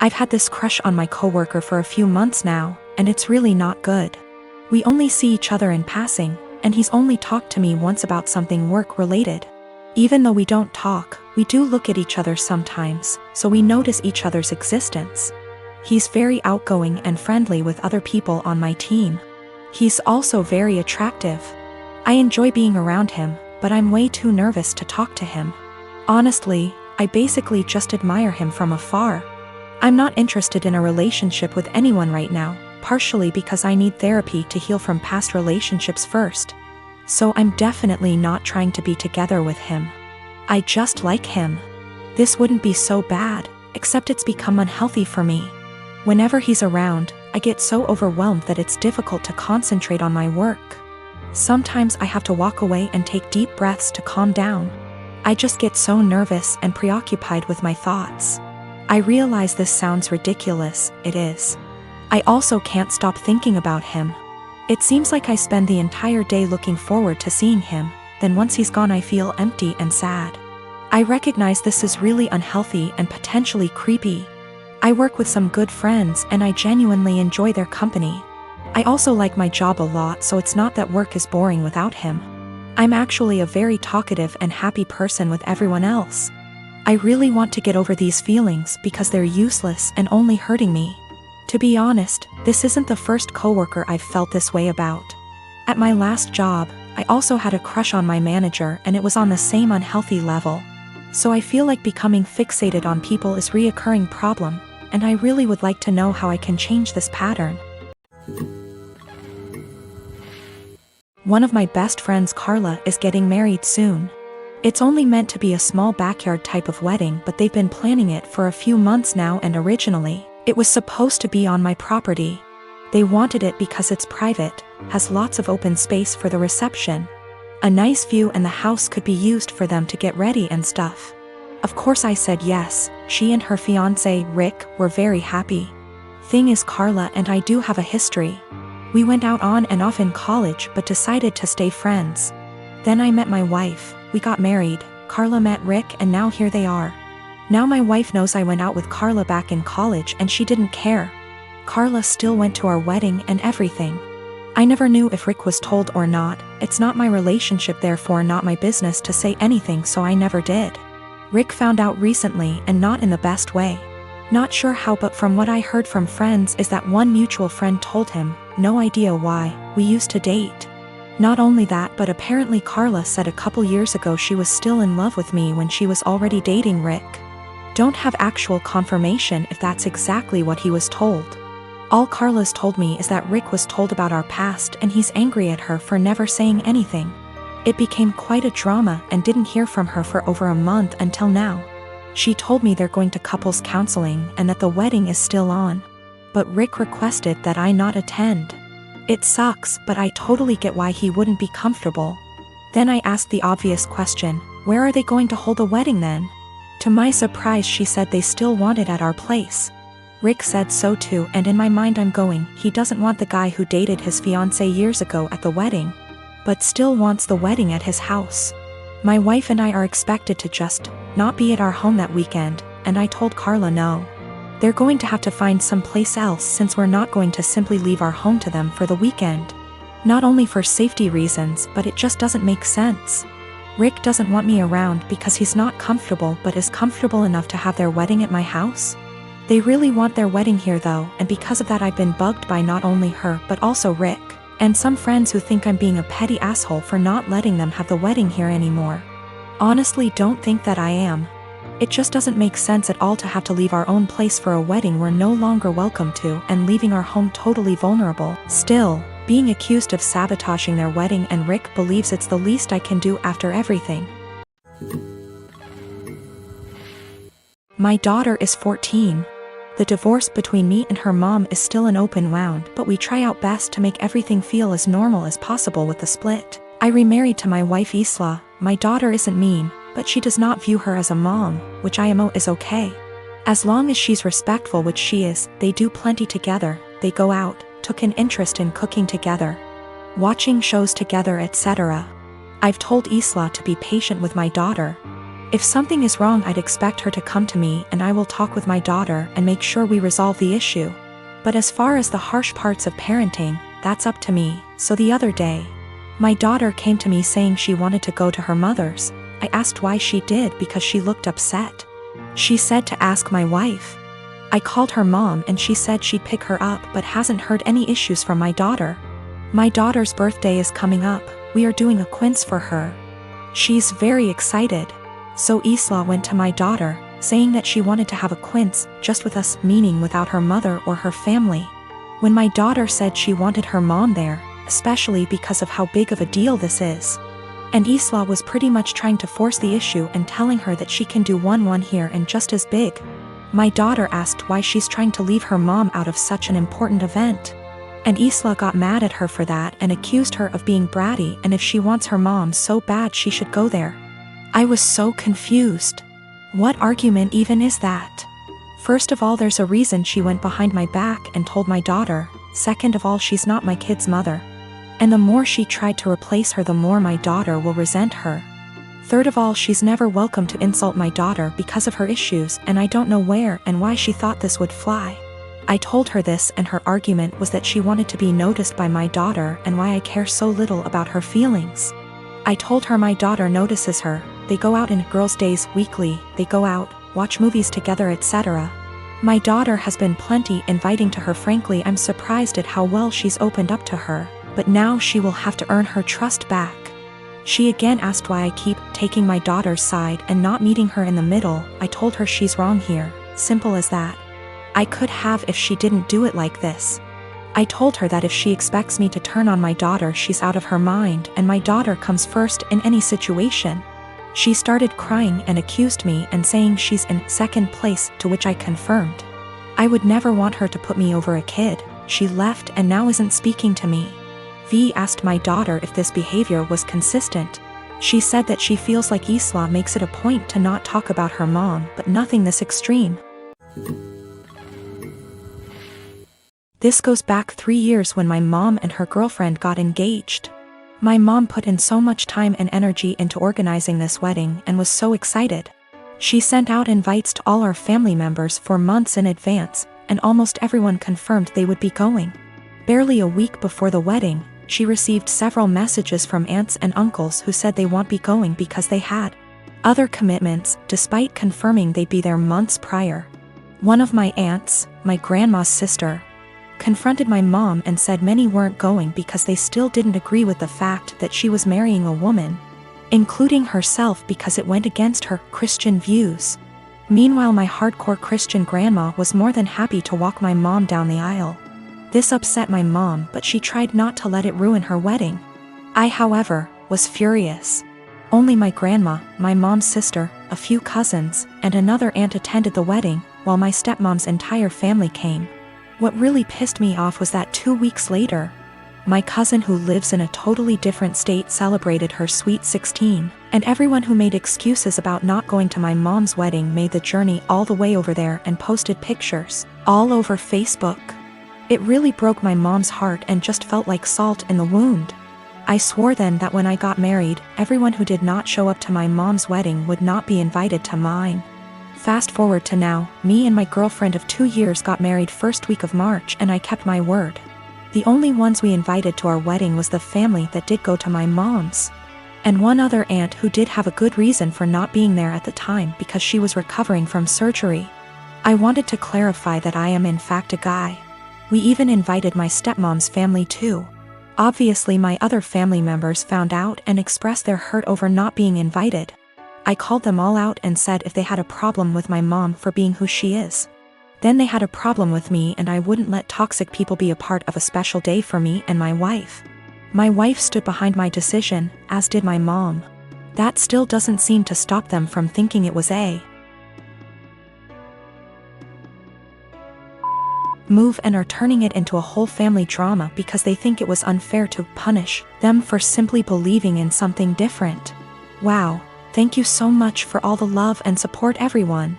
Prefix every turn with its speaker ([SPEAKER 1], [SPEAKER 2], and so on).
[SPEAKER 1] I've had this crush on my coworker for a few months now, and it's really not good. We only see each other in passing, and he's only talked to me once about something work-related. Even though we don't talk, we do look at each other sometimes, so we notice each other's existence. He's very outgoing and friendly with other people on my team. He's also very attractive. I enjoy being around him, but I'm way too nervous to talk to him. Honestly, I basically just admire him from afar. I'm not interested in a relationship with anyone right now, partially because I need therapy to heal from past relationships first. So I'm definitely not trying to be together with him. I just like him. This wouldn't be so bad, except it's become unhealthy for me. Whenever he's around, I get so overwhelmed that it's difficult to concentrate on my work. Sometimes I have to walk away and take deep breaths to calm down. I just get so nervous and preoccupied with my thoughts. I realize this sounds ridiculous, it is. I also can't stop thinking about him. It seems like I spend the entire day looking forward to seeing him, then once he's gone I feel empty and sad. I recognize this is really unhealthy and potentially creepy. I work with some good friends and I genuinely enjoy their company. I also like my job a lot, so it's not that work is boring without him. I'm actually a very talkative and happy person with everyone else. I really want to get over these feelings because they're useless and only hurting me. To be honest, this isn't the first coworker I've felt this way about. At my last job, I also had a crush on my manager and it was on the same unhealthy level. So I feel like becoming fixated on people is a reoccurring problem, and I really would like to know how I can change this pattern. One of my best friends, Carla, is getting married soon. It's only meant to be a small backyard type of wedding, but they've been planning it for a few months now, and originally, it was supposed to be on my property. They wanted it because it's private, has lots of open space for the reception, a nice view, and the house could be used for them to get ready and stuff. Of course I said yes. She and her fiancé, Rick, were very happy. Thing is, Carla and I do have a history. We went out on and off in college but decided to stay friends. Then I met my wife, we got married, Carla met Rick, and now here they are. Now my wife knows I went out with Carla back in college and she didn't care. Carla still went to our wedding and everything. I never knew if Rick was told or not. It's not my relationship, therefore not my business to say anything, so I never did. Rick found out recently and not in the best way. Not sure how, but from what I heard from friends is that one mutual friend told him, no idea why, we used to date. Not only that, but apparently Carla said a couple years ago she was still in love with me when she was already dating Rick. Don't have actual confirmation if that's exactly what he was told. All Carla's told me is that Rick was told about our past and he's angry at her for never saying anything. It became quite a drama and didn't hear from her for over a month until now. She told me they're going to couples counseling and that the wedding is still on. But Rick requested that I not attend. It sucks, but I totally get why he wouldn't be comfortable. Then I asked the obvious question, where are they going to hold the wedding then? To my surprise, she said they still want it at our place. Rick said so too, and in my mind I'm going, he doesn't want the guy who dated his fiancée years ago at the wedding, but still wants the wedding at his house. My wife and I are expected to just not be at our home that weekend, and I told Carla no. They're going to have to find someplace else since we're not going to simply leave our home to them for the weekend. Not only for safety reasons, but it just doesn't make sense. Rick doesn't want me around because he's not comfortable, but is comfortable enough to have their wedding at my house. They really want their wedding here though, and because of that I've been bugged by not only her but also Rick, and some friends who think I'm being a petty asshole for not letting them have the wedding here anymore. Honestly, don't think that I am. It just doesn't make sense at all to have to leave our own place for a wedding we're no longer welcome to, and leaving our home totally vulnerable. Still, being accused of sabotaging their wedding, and Rick believes it's the least I can do after everything. My daughter is 14. The divorce between me and her mom is still an open wound, but we try our best to make everything feel as normal as possible with the split. I remarried to my wife Isla. My daughter isn't mean, but she does not view her as a mom, which I am is okay. As long as she's respectful, which she is, they do plenty together, they go out, took an interest in cooking together, watching shows together, etc. I've told Isla to be patient with my daughter. If something is wrong, I'd expect her to come to me and I will talk with my daughter and make sure we resolve the issue. But as far as the harsh parts of parenting, that's up to me. So the other day, my daughter came to me saying she wanted to go to her mother's. I asked why she did because she looked upset. She said to ask my wife. I called her mom and she said she'd pick her up but hasn't heard any issues from my daughter. My daughter's birthday is coming up. We are doing a quince for her. She's very excited. So Isla went to my daughter, saying that she wanted to have a quince just with us, meaning without her mother or her family. When my daughter said she wanted her mom there, especially because of how big of a deal this is. And Isla was pretty much trying to force the issue and telling her that she can do one here and just as big. My daughter asked why she's trying to leave her mom out of such an important event. And Isla got mad at her for that and accused her of being bratty, and if she wants her mom so bad she should go there. I was so confused. What argument even is that? First of all, there's a reason she went behind my back and told my daughter. Second of all, she's not my kid's mother. And the more she tried to replace her, the more my daughter will resent her. Third of all, she's never welcome to insult my daughter because of her issues, and I don't know where and why she thought this would fly. I told her this, and her argument was that she wanted to be noticed by my daughter and why I care so little about her feelings. I told her my daughter notices her. They go out in girls' days weekly, they go out, watch movies together, etc. My daughter has been plenty inviting to her. Frankly, I'm surprised at how well she's opened up to her, but now she will have to earn her trust back. She again asked why I keep taking my daughter's side and not meeting her in the middle. I told her she's wrong here, simple as that. I could have if she didn't do it like this. I told her that if she expects me to turn on my daughter, she's out of her mind, and my daughter comes first in any situation. She started crying and accused me and saying she's in second place, to which I confirmed. I would never want her to put me over a kid. She left and now isn't speaking to me. V asked my daughter if this behavior was consistent. She said that she feels like Isla makes it a point to not talk about her mom, but nothing this extreme. This goes back 3 years when my mom and her girlfriend got engaged. My mom put in so much time and energy into organizing this wedding and was so excited. She sent out invites to all our family members for months in advance, and almost everyone confirmed they would be going. Barely a week before the wedding, she received several messages from aunts and uncles who said they won't be going because they had other commitments, despite confirming they'd be there months prior. One of my aunts, my grandma's sister, confronted my mom and said many weren't going because they still didn't agree with the fact that she was marrying a woman, including herself, because it went against her Christian views. Meanwhile, my hardcore Christian grandma was more than happy to walk my mom down the aisle. This upset my mom, but she tried not to let it ruin her wedding. I, however, was furious. Only my grandma, my mom's sister, a few cousins, and another aunt attended the wedding, while my stepmom's entire family came. What really pissed me off was that 2 weeks later, my cousin who lives in a totally different state celebrated her sweet 16, and everyone who made excuses about not going to my mom's wedding made the journey all the way over there and posted pictures all over Facebook. It really broke my mom's heart and just felt like salt in the wound. I swore then that when I got married, everyone who did not show up to my mom's wedding would not be invited to mine. Fast forward to now, me and my girlfriend of 2 years got married first week of March, and I kept my word. The only ones we invited to our wedding was the family that did go to my mom's, and one other aunt who did have a good reason for not being there at the time because she was recovering from surgery. I wanted to clarify that I am in fact a guy. We even invited my stepmom's family too. Obviously my other family members found out and expressed their hurt over not being invited. I called them all out and said if they had a problem with my mom for being who she is, then they had a problem with me, and I wouldn't let toxic people be a part of a special day for me and my wife. My wife stood behind my decision, as did my mom. That still doesn't seem to stop them from thinking it was a move and are turning it into a whole family drama because they think it was unfair to punish them for simply believing in something different. Wow. Thank you so much for all the love and support, everyone.